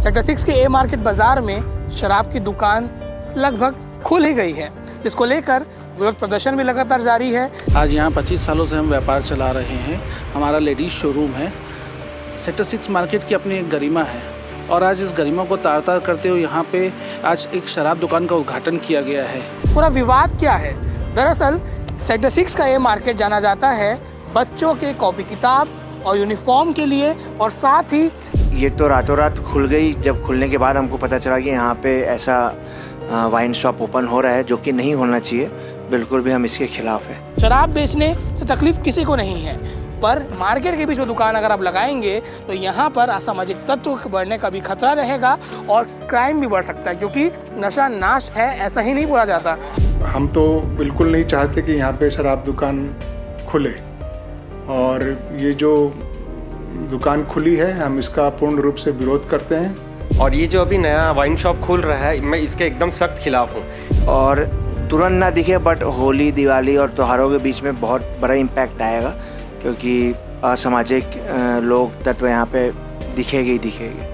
Sector 6 के ए market बाजार में शराब की दुकान लगभग खुल ही गई है, इसको लेकर विरोध प्रदर्शन भी लगातार जारी है। आज यहाँ 25 सालों से हम व्यापार चला रहे हैं। हमारा लेडीज शोरूम है। सेक्टर 6 मार्केट की अपनी एक गरिमा है और आज इस गरिमा को तार तार करते हुए यहाँ पे आज एक शराब दुकान का उद्घाटन किया गया है। पूरा विवाद क्या है? दरअसल सेक्टर 6 का ये मार्केट जाना जाता है बच्चों के कॉपी किताब और यूनिफॉर्म के लिए, और साथ ही ये तो रातों रात खुल गई। जब खुलने के बाद हमको पता चला कि यहाँ पे ऐसा वाइन शॉप ओपन हो रहा है, जो कि नहीं होना चाहिए। बिल्कुल भी हम इसके खिलाफ है। शराब बेचने से तकलीफ किसी को नहीं है, पर मार्केट के बीच में दुकान अगर आप लगाएंगे तो यहाँ पर असामाजिक तत्व बढ़ने का भी खतरा रहेगा और क्राइम भी बढ़ सकता है, क्योंकि नशा नाश है, ऐसा ही नहीं बोला जाता। हम तो बिल्कुल नहीं चाहते कि यहाँ पे शराब दुकान खुले, और ये जो दुकान खुली है हम इसका पूर्ण रूप से विरोध करते हैं। और ये जो अभी नया वाइन शॉप खुल रहा है, मैं इसके एकदम सख्त खिलाफ हूँ। और तुरंत ना दिखे, बट होली, दिवाली और त्योहारों के बीच में बहुत बड़ा इम्पैक्ट आएगा, क्योंकि असामाजिक लोग तत्व यहाँ पे दिखेंगे ही दिखेंगे।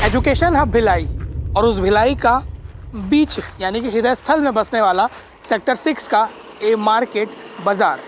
एजुकेशन हब भिलाई और उस भिलाई का बीच यानी कि हृदय स्थल में बसने वाला सेक्टर 6 का ए मार्केट बाज़ार।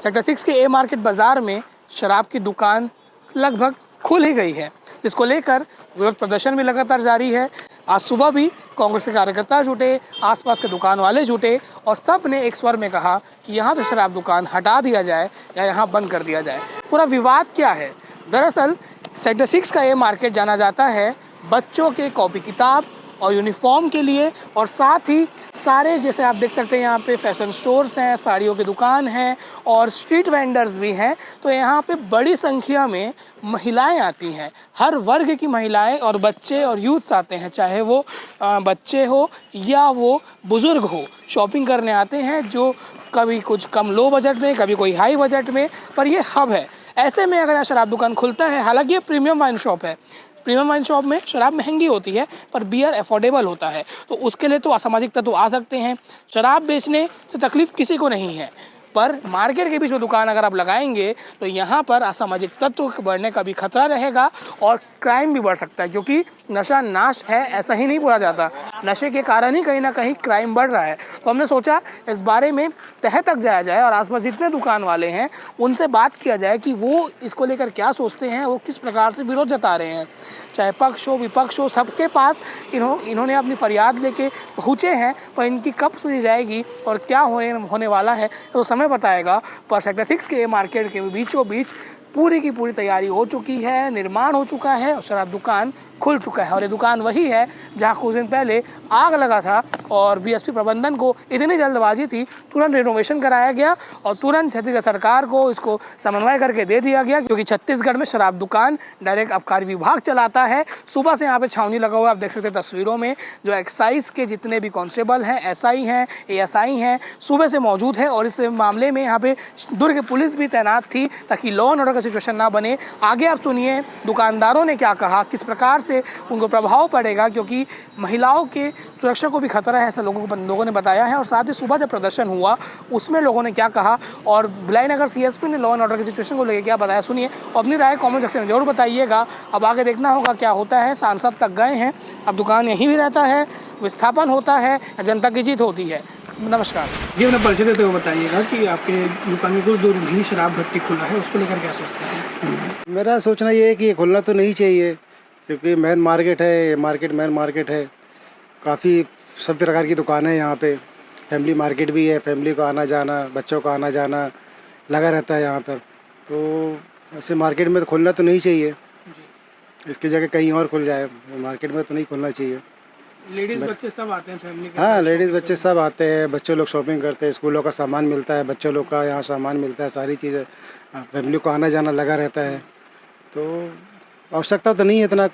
सेक्टर 6 के ए मार्केट बाज़ार में शराब की दुकान लगभग खुल ही गई है, जिसको लेकर विरोध प्रदर्शन भी लगातार जारी है। आज सुबह भी कांग्रेस के कार्यकर्ता जुटे, आसपास के दुकान वाले जुटे, और सब ने एक स्वर में कहा कि यहाँ से शराब दुकान हटा दिया जाए या यहाँ बंद कर दिया जाए। पूरा विवाद क्या है? दरअसल सेक्टर 6 का ये मार्केट जाना जाता है बच्चों के कॉपी किताब और यूनिफॉर्म के लिए, और साथ ही सारे, जैसे आप देख सकते हैं यहाँ पे फैशन स्टोर्स हैं, साड़ियों की दुकान हैं और स्ट्रीट वेंडर्स भी हैं। तो यहाँ पे बड़ी संख्या में महिलाएं आती हैं, हर वर्ग की महिलाएं और बच्चे और यूथ्स आते हैं, चाहे वो बच्चे हो या वो बुज़ुर्ग हो, शॉपिंग करने आते हैं, जो कभी कुछ कम लो बजट में, कभी कोई हाई बजट में। पर ये हब है। ऐसे में अगर यहाँ शराब दुकान खुलता है, हालांकि ये प्रीमियम वाइन शॉप है, प्रीमियम वाइन शॉप में शराब महंगी होती है पर बियर अफोर्डेबल होता है, तो उसके लिए तो असामाजिक तत्व आ सकते हैं। शराब बेचने से तकलीफ किसी को नहीं है, पर मार्केट के बीच में दुकान अगर आप लगाएंगे तो यहाँ पर असामाजिक तत्व बढ़ने का भी खतरा रहेगा और क्राइम भी बढ़ सकता है, क्योंकि नशा नाश है, ऐसा ही नहीं बोला जाता। नशे के कारण ही कहीं ना कहीं क्राइम बढ़ रहा है। तो हमने सोचा इस बारे में तह तक जाया जाए और आसपास जितने दुकान वाले हैं उनसे बात किया जाए कि वो इसको लेकर क्या सोचते हैं, वो किस प्रकार से विरोध जता रहे हैं। चाहे पक्ष हो विपक्ष हो, सबके पास इन्होंने अपनी फरियाद लेके पहुँचे हैं, पर इनकी कब सुनी जाएगी और क्या होने वाला है तो समय बताएगा। पर सेक्टर 6 के मार्केट के बीचों बीच पूरी की पूरी तैयारी हो चुकी है, निर्माण हो चुका है और शराब दुकान खुल चुका है। और ये दुकान वही है जहां कुछ दिन पहले आग लगा था और बीएसपी प्रबंधन को इतनी जल्दबाजी थी, तुरंत रिनोवेशन कराया गया और तुरंत छत्तीसगढ़ सरकार को इसको समन्वय करके दे दिया गया, क्योंकि छत्तीसगढ़ में शराब दुकान डायरेक्ट आबकारी विभाग चलाता है। सुबह से यहाँ पे छावनी लगा हुआ, आप देख सकते हैं तस्वीरों में, जो एक्साइज के जितने भी कांस्टेबल हैं, एसआई हैं, एएसआई हैं, सुबह से मौजूद है। और इस मामले में यहाँ पे दुर्ग पुलिस भी तैनात थी ताकि लॉ एंड ऑर्डर का सिचुएशन ना बने। आगे आप सुनिए दुकानदारों ने क्या कहा, किस प्रकार से उनको प्रभाव पड़ेगा, क्योंकि महिलाओं के सुरक्षा को भी खतरा है, ऐसा लोगों ने बताया है। और साथ ही सुबह जब प्रदर्शन हुआ उसमें लोगों ने क्या कहा और भिलाई नगर सीएसपी ने लॉ एंड ऑर्डर की सिचुएशन को लेकर क्या बताया, सुनिए। और अपनी राय कमेंट सेक्शन में जरूर बताइएगा। अब आगे देखना होगा क्या होता है। सांसद तक गए हैं, अब दुकान यहीं भी रहता है, विस्थापन होता है, जनता की जीत होती है। नमस्कार जी, अपना परिचय देते हुए बताइएगा कि आपके दुकान में कुछ दूर भी शराब भट्टी खुला है, उसको लेकर क्या सोचते हैं? मेरा सोचना ये है कि ये खुलना तो नहीं चाहिए, क्योंकि मेन मार्केट है, मेन मार्केट है। काफ़ी सब प्रकार की दुकानें हैं यहाँ पे। फैमिली मार्केट भी है, फैमिली को आना जाना, बच्चों का आना जाना लगा रहता है यहाँ पर। तो ऐसे मार्केट में तो खुलना तो नहीं चाहिए, इसकी जगह कहीं और खुल जाए, मार्केट में तो नहीं खुलना चाहिए। लेडीज़ बच्चे सब आते हैं फैमिली के? हाँ, लेडीज़ बच्चे सब आते हैं, बच्चे लोग शॉपिंग करते हैं, स्कूलों का सामान मिलता है, बच्चों लोग का यहाँ सामान मिलता है, सारी चीज़ें, फैमिली को आना जाना लगा रहता है। तो आवश्यकता तो नहीं है इतना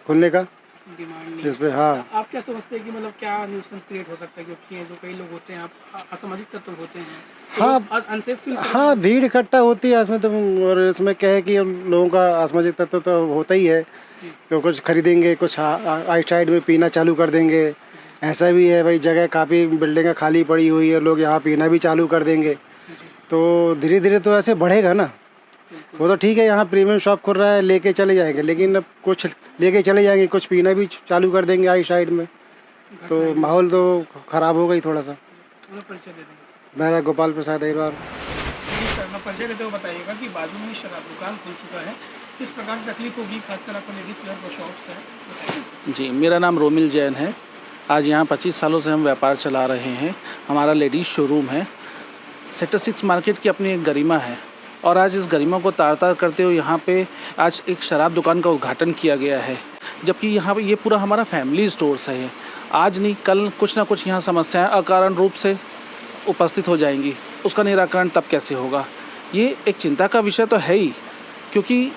खुलने का, डिमांड नहीं जिस पे। हाँ, आप क्या समझते हैं कि मतलब क्या न्यूसेंस क्रिएट हो सकता है, क्योंकि जो कई लोग होते हैं, आप असामाजिक तत्व होते हैं, हाँ, अनसेफ फील हाँ, भीड़ इकट्ठा होती है इसमें तो। और इसमें क्या है कि हम लोगों का असामाजिक तत्व तो होता ही है, क्योंकि कुछ खरीदेंगे, कुछ आइट साइड में पीना चालू कर देंगे, ऐसा भी है भाई, जगह काफ़ी बिल्डिंगें खाली पड़ी हुई है, लोग यहाँ पीना भी चालू कर देंगे, तो धीरे धीरे तो ऐसे बढ़ेगा ना। वो तो ठीक है, यहाँ प्रीमियम शॉप खुल रहा है, लेके चले जाएंगे, लेकिन अब कुछ लेके चले जाएंगे, कुछ पीना भी चालू कर देंगे आई साइड में, तो माहौल तो ख़राब होगा ही थोड़ा सा। परिचय दे देंगे। मेरा गोपाल प्रसाद अग्रवाल। जी सर, मैं परिचय देते हुए बताइएगा कि बाजू में शराब दुकान खुल चुका है, किस प्रकार की तकलीफ होगी, खासकर आपको लेडीज़ प्लेयर को शॉप्स है, बताइए। जी, मेरा नाम रोमिल जैन है। आज यहाँ 25 सालों से हम व्यापार चला रहे हैं। हमारा लेडीज़ शोरूम है। सेक्टर 6 मार्केट की अपनी एक गरिमा है और आज इस गरिमा को तार तार करते हुए यहाँ पे आज एक शराब दुकान का उद्घाटन किया गया है, जबकि यहाँ पे ये पूरा हमारा फैमिली स्टोर्स है। आज नहीं कल कुछ ना कुछ यहाँ समस्याएं अकारण रूप से उपस्थित हो जाएंगी, उसका निराकरण तब कैसे होगा? ये एक चिंता का विषय तो है ही, क्योंकि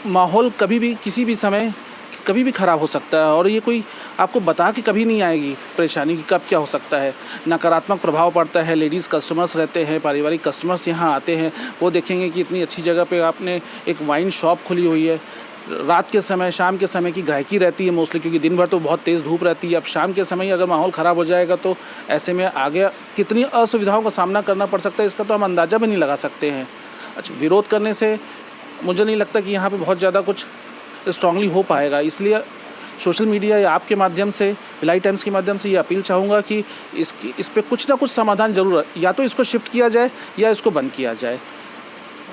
माहौल कभी भी किसी भी समय कभी भी ख़राब हो सकता है और ये कोई आपको बता के कभी नहीं आएगी परेशानी की कब क्या हो सकता है। नकारात्मक प्रभाव पड़ता है। लेडीज़ कस्टमर्स रहते हैं, पारिवारिक कस्टमर्स यहाँ आते हैं, वो देखेंगे कि इतनी अच्छी जगह पे आपने एक वाइन शॉप खुली हुई है। रात के समय, शाम के समय की ग्राहकी रहती है मोस्टली, क्योंकि दिन भर तो बहुत तेज़ धूप रहती है। अब शाम के समय अगर माहौल ख़राब हो जाएगा तो ऐसे में आगे कितनी असुविधाओं का सामना करना पड़ सकता है, इसका तो हम अंदाज़ा भी नहीं लगा सकते हैं। अच्छा, विरोध करने से मुझे नहीं लगता कि यहाँ पे बहुत ज़्यादा कुछ स्ट्रांगली हो पाएगा, इसलिए सोशल मीडिया या आपके माध्यम से, भिलाई टाइम्स के माध्यम से ये अपील चाहूँगा कि इस पे कुछ ना कुछ समाधान ज़रूर, या तो इसको शिफ्ट किया जाए या इसको बंद किया जाए,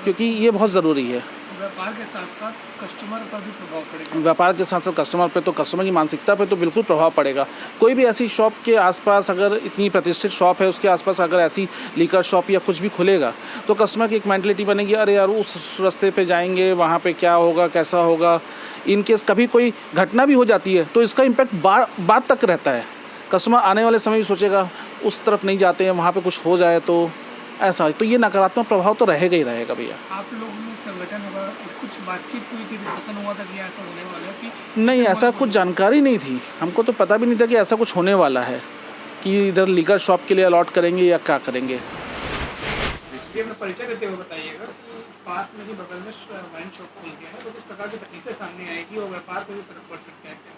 क्योंकि ये बहुत ज़रूरी है। व्यापार के साथ साथ कस्टमर पर भी प्रभाव पड़ेगा। व्यापार के साथ साथ कस्टमर पे तो, कस्टमर की मानसिकता पे तो बिल्कुल प्रभाव पड़ेगा। कोई भी ऐसी शॉप के आसपास, अगर इतनी प्रतिष्ठित शॉप है उसके आसपास अगर ऐसी लीकर शॉप या कुछ भी खुलेगा तो कस्टमर की एक मेंटलिटी बनेगी, अरे यार उस रास्ते पे जाएंगे, वहाँ पे क्या होगा, कैसा होगा। इन केस कभी कोई घटना भी हो जाती है तो इसका इम्पैक्ट बाद तक रहता है। कस्टमर आने वाले समय भी सोचेगा उस तरफ नहीं जाते हैं, वहाँ पर कुछ हो जाए तो ऐसा, तो ये नकारात्मक प्रभाव तो रहेगा ही रहेगा भैया। आप लोगों में संगठन होगा, कुछ बातचीत हुई थी, डिस्कशन हुआ था कि ऐसा होने वाला है कि नहीं, ऐसा कुछ जानकारी नहीं थी, हमको तो पता भी नहीं था कि ऐसा कुछ होने वाला है कि इधर लीकर शॉप के लिए अलॉट करेंगे या क्या करेंगे। ये अपना परिचय देते हुए बताइएगा कि पास में ही बगल में वाइन शॉप खुल गया है, तो किस प्रकार की तकलीफें सामने आएगी और व्यापार पर भी फर्क पड़ सकता है क्या?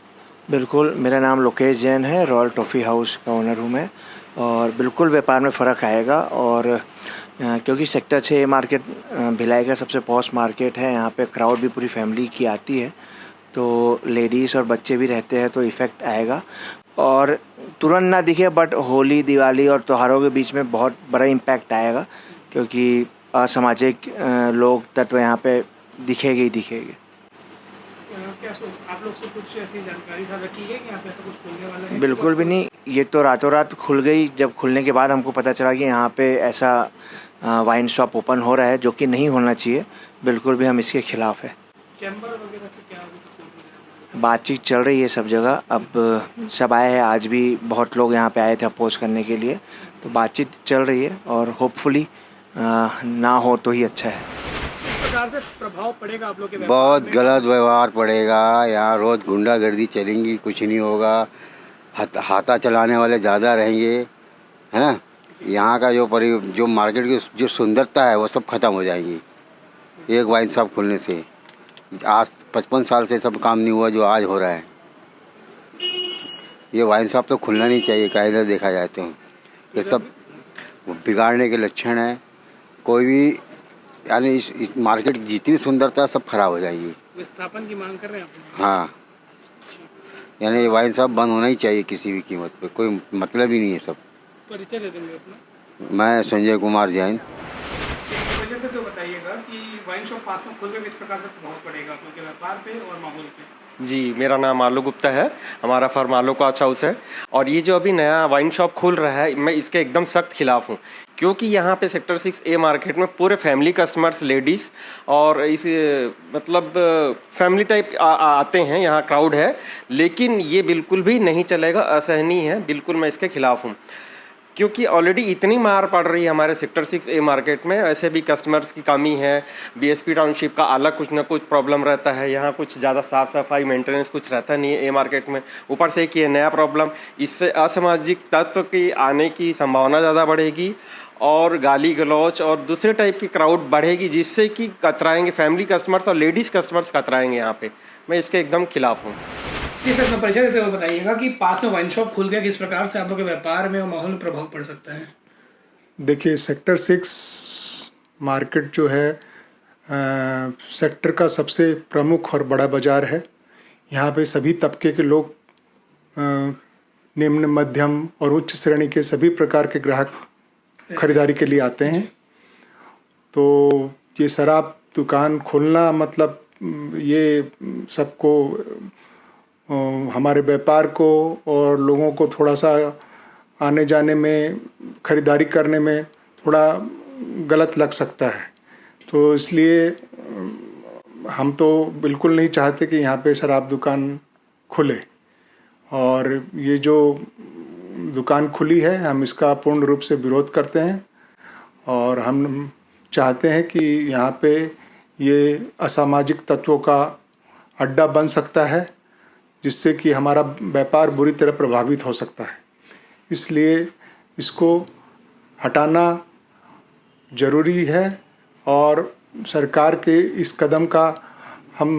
बिल्कुल, मेरा नाम लोकेश जैन है, रॉयल टॉफ़ी हाउस का ओनर हूँ मैं, और बिल्कुल व्यापार में फ़र्क आएगा। और क्योंकि सेक्टर 6 मार्केट भिलाई का सबसे पॉश मार्केट है, यहाँ पे क्राउड भी पूरी फैमिली की आती है, तो लेडीज़ और बच्चे भी रहते हैं, तो इफ़ेक्ट आएगा। और तुरंत ना दिखे, बट होली, दिवाली और त्योहारों के बीच में बहुत बड़ा इम्पैक्ट आएगा, क्योंकि असामाजिक लोग तत्व यहाँ पे दिखेंगे ही दिखेंगे। क्या आप लोग से कुछ ऐसी जानकारी साझा की है कि यहाँ पे ऐसा कुछ खुलने वाला है? बिल्कुल भी नहीं, ये तो रातों रात खुल गई। जब खुलने के बाद हमको पता चला कि यहाँ पे ऐसा वाइन शॉप ओपन हो रहा है, जो कि नहीं होना चाहिए। बिल्कुल भी हम इसके खिलाफ है। चैम्बर वगैरह से क्या अभी सपोर्ट? बातचीत चल रही है सब जगह, अब सब आए हैं, आज भी बहुत लोग यहाँ पे आए थे अपोज करने के लिए, तो बातचीत चल रही है और होपफुली ना हो तो ही अच्छा है। किस प्रकार से प्रभाव पड़ेगा आप लोग के व्यापार बहुत में? गलत व्यवहार पड़ेगा। यहाँ रोज़ गुंडागर्दी चलेंगी, कुछ नहीं होगा। हाथा चलाने वाले ज़्यादा रहेंगे, है ना। यहाँ का जो मार्केट की जो सुंदरता है वो सब ख़त्म हो जाएगी एक वाइन शॉप खुलने से। आज 55 साल से सब काम नहीं हुआ जो आज हो रहा है। ये वाइन शॉप तो खुलना नहीं चाहिए, कायदा देखा जाए तो। ये सब बिगाड़ने के लक्षण है। कोई भी यानी इस मार्केट की जितनी सुंदरता सब खराब हो जाएगी। विस्थापन की मांग कर रहे हैं आप? हाँ, यानी ये वाइन शॉप बंद होना ही चाहिए किसी भी कीमत पे, कोई मतलब ही नहीं है सब। परिचय दे देंगे अपना। मैं संजय कुमार जैन। परिचय तो बताइएगा कि वाइन शॉप पास में खुल गए, किस प्रकार से प्रभाव पड़ेगा आप लोग के व्यापार पे और माहौल पे? जी, मेरा नाम आलू गुप्ता है, हमारा फर्म आलू का अच्छा हाउस है। और ये जो अभी नया वाइन शॉप खुल रहा है, मैं इसके एकदम सख्त खिलाफ हूँ, क्योंकि यहाँ पे सेक्टर 6A मार्केट में पूरे फैमिली कस्टमर्स, लेडीज़ और इस मतलब फैमिली टाइप आते हैं, यहाँ क्राउड है। लेकिन ये बिल्कुल भी नहीं चलेगा, असहनीय है, बिल्कुल मैं इसके खिलाफ हूँ। क्योंकि ऑलरेडी इतनी मार पड़ रही है हमारे सेक्टर 6A मार्केट में, ऐसे भी कस्टमर्स की कमी है। BSP टाउनशिप का अलग कुछ ना कुछ प्रॉब्लम रहता है, यहाँ कुछ ज़्यादा साफ सफाई मेंटेनेंस कुछ रहता नहीं है A मार्केट में। ऊपर से एक ये नया प्रॉब्लम, इससे असामाजिक तत्व की आने की संभावना ज़्यादा बढ़ेगी और गाली गलौच और दूसरे टाइप की क्राउड बढ़ेगी, जिससे कि कतराएंगे फैमिली कस्टमर्स और लेडीज़ कस्टमर्स कतराएंगे यहाँ पे। मैं इसके एकदम खिलाफ हूँ। जी सर, मैं परिचय देते हुए बताइएगा कि पास में वाइन शॉप खुल गया, किस प्रकार से आप लोग के व्यापार में और माहौल में प्रभाव पड़ सकता है? देखिए, सेक्टर 6 मार्केट जो है सेक्टर का सबसे प्रमुख और बड़ा बाज़ार है। यहाँ पे सभी तबके के लोग, निम्न, मध्यम और उच्च श्रेणी के सभी प्रकार के ग्राहक खरीदारी के लिए आते हैं। तो ये शराब दुकान खोलना मतलब ये सबको, हमारे व्यापार को और लोगों को थोड़ा सा आने जाने में, खरीदारी करने में थोड़ा गलत लग सकता है। तो इसलिए हम तो बिल्कुल नहीं चाहते कि यहाँ पे शराब दुकान खुले, और ये जो दुकान खुली है हम इसका पूर्ण रूप से विरोध करते हैं, और हम चाहते हैं कि यहाँ पे ये असामाजिक तत्वों का अड्डा बन सकता है, जिससे कि हमारा व्यापार बुरी तरह प्रभावित हो सकता है। इसलिए इसको हटाना ज़रूरी है, और सरकार के इस कदम का हम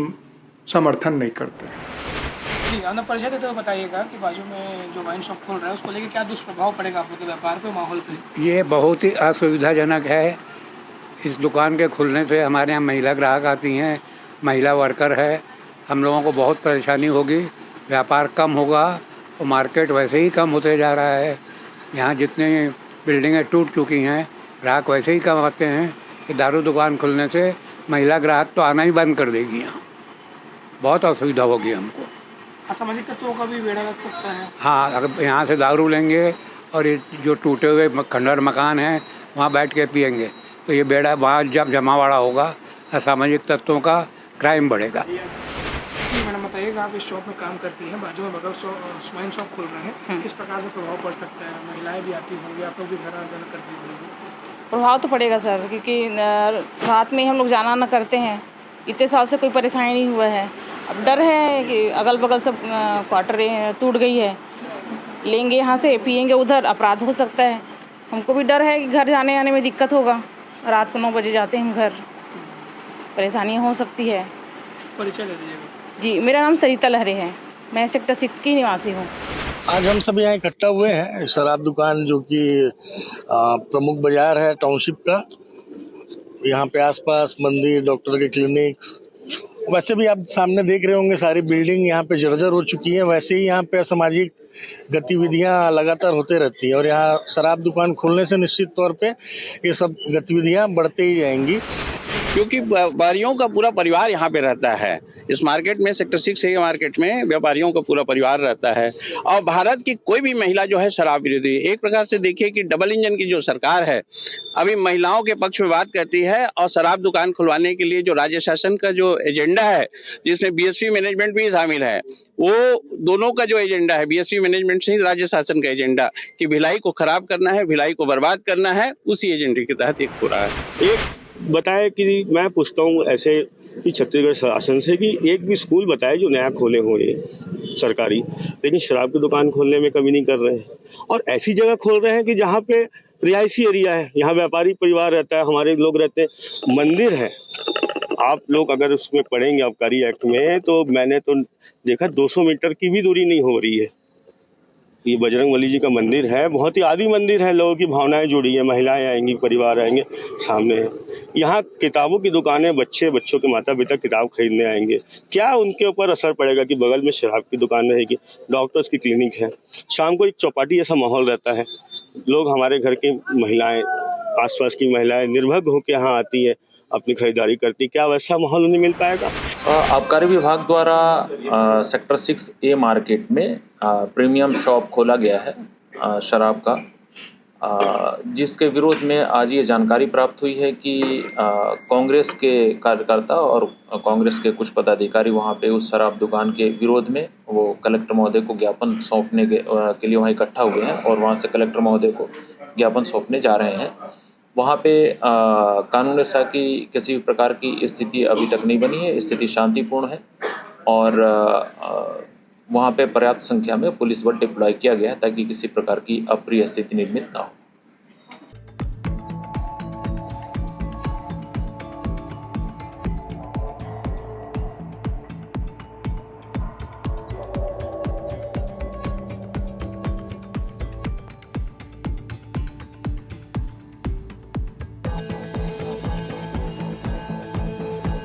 समर्थन नहीं करते। जी, आपने परिचय देते हुए बताइएगा कि बाजू में जो वाइन शॉप खोल रहा है उसको लेकर क्या दुष्प्रभाव पड़ेगा आप लोग के व्यापार पे, माहौल पे? ये बहुत ही असुविधाजनक है। इस दुकान के खुलने से हमारे यहाँ महिला ग्राहक आती हैं, महिला वर्कर है, हम लोगों को बहुत परेशानी होगी, व्यापार कम होगा और मार्केट वैसे ही कम होते जा रहा है। यहाँ जितने बिल्डिंगें टूट चुकी हैं, ग्राहक वैसे ही कम आते हैं कि दारू दुकान खुलने से महिला ग्राहक तो आना ही बंद कर देगी। यहाँ बहुत असुविधा होगी हमको। असामाजिक तत्वों का भी बेड़ा लग सकता है। हाँ, अगर यहाँ से दारू लेंगे और ये जो टूटे हुए खंडहर मकान हैं वहाँ बैठ के पिएंगे तो ये बेड़ा वहाँ जब जमावड़ा होगा, असामाजिक तत्वों का क्राइम बढ़ेगा। जी मैडम, बताइएगा, आप इस शॉप में काम करती हैं, बाजू में बगल वाइन शॉप खुल रहे हैं, किस प्रकार से प्रभाव पड़ सकता है? महिलाएं भी आती होंगी, आप लोग भी घर आना जाना करती होंगी। प्रभाव तो पड़ेगा सर, क्योंकि रात में हम लोग जाना आना करते हैं, इतने साल से कोई परेशानी नहीं हुआ है। अब डर है कि अगल बगल सब क्वार्टरें टूट गई है, लेंगे यहाँ से पिएंगे उधर, अपराध हो सकता है। हमको भी डर है कि घर जाने आने में दिक्कत होगा, रात को 9 बजे जाते हैं हम घर, परेशानी हो सकती है। परिचय दे दीजिएगा। जी, मेरा नाम सरिता लहरे है, मैं सेक्टर 6 की निवासी हूँ। आज हम सब यहाँ इकट्ठा हुए हैं शराब दुकान जो कि प्रमुख बाजार है टाउनशिप का। यहाँ पे आसपास मंदिर, डॉक्टर के क्लिनिक्स, वैसे भी आप सामने देख रहे होंगे सारी बिल्डिंग यहाँ पे जर्जर हो चुकी है। वैसे ही यहाँ पे असामाजिक गतिविधियाँ लगातार होते रहती है, और यहाँ शराब दुकान खोलने से निश्चित तौर पे ये सब गतिविधियाँ बढ़ते ही जाएंगी, क्योंकि व्यापारियों का पूरा परिवार यहाँ पे रहता है। इस मार्केट में, सेक्टर 6 के मार्केट में व्यापारियों का पूरा परिवार रहता है, और भारत की कोई भी महिला जो है शराब विरोधी। एक प्रकार से देखिए कि डबल इंजन की जो सरकार है, अभी महिलाओं के पक्ष में बात करती है, और शराब दुकान खुलवाने के लिए जो राज्य शासन का जो एजेंडा है, जिसमें बीएसपी मैनेजमेंट भी शामिल है, वो दोनों का जो एजेंडा है, बीएसपी मैनेजमेंट से ही राज्य शासन का एजेंडा कि भिलाई को खराब करना है, भिलाई को बर्बाद करना है, उसी एजेंडे के तहत एक हो रहा है। एक बताए कि मैं पूछता हूँ ऐसे कि छत्तीसगढ़ शासन से कि एक भी स्कूल बताए जो नया खोले हो ये सरकारी, लेकिन शराब की दुकान खोलने में कमी नहीं कर रहे हैं, और ऐसी जगह खोल रहे हैं कि जहाँ पे रिहायशी एरिया है, यहाँ व्यापारी परिवार रहता है, हमारे लोग रहते हैं, मंदिर है। आप लोग अगर उसमें पढ़ेंगे आबकारी एक्ट में, तो मैंने तो देखा 200 मीटर की भी दूरी नहीं हो रही है। ये बजरंगबली जी का मंदिर है, बहुत ही आदि मंदिर है, लोगों की भावनाएं जुड़ी है, महिलाएं आएंगी, परिवार आएंगे, सामने है। यहाँ किताबों की दुकानें, बच्चों के माता पिता किताब खरीदने आएंगे, क्या उनके ऊपर असर पड़ेगा कि बगल में शराब की दुकान रहेगी, डॉक्टर्स की क्लिनिक है, शाम को एक चौपाटी जैसा माहौल रहता है, लोग, हमारे घर की महिलाएं, आसपास की महिलाएं निर्भग होकर यहाँ आती है, अपनी खरीदारी करती, क्या वैसा माहौल उन्हें मिल पाएगा? आबकारी विभाग द्वारा सेक्टर 6A मार्केट में प्रीमियम शॉप खोला गया है शराब का, जिसके विरोध में आज ये जानकारी प्राप्त हुई है कि कांग्रेस के कार्यकर्ता और कांग्रेस के कुछ पदाधिकारी वहाँ पे उस शराब दुकान के विरोध में वो कलेक्टर महोदय को ज्ञापन सौंपने के लिए वहाँ इकट्ठा हुए हैं, और वहाँ से कलेक्टर महोदय को ज्ञापन सौंपने जा रहे हैं। वहाँ पे कानून व्यवस्था की किसी प्रकार की स्थिति अभी तक नहीं बनी है, स्थिति शांतिपूर्ण है, और वहाँ पे पर्याप्त संख्या में पुलिस बल डिप्लॉय किया गया है ताकि किसी प्रकार की अप्रिय स्थिति निर्मित ना हो।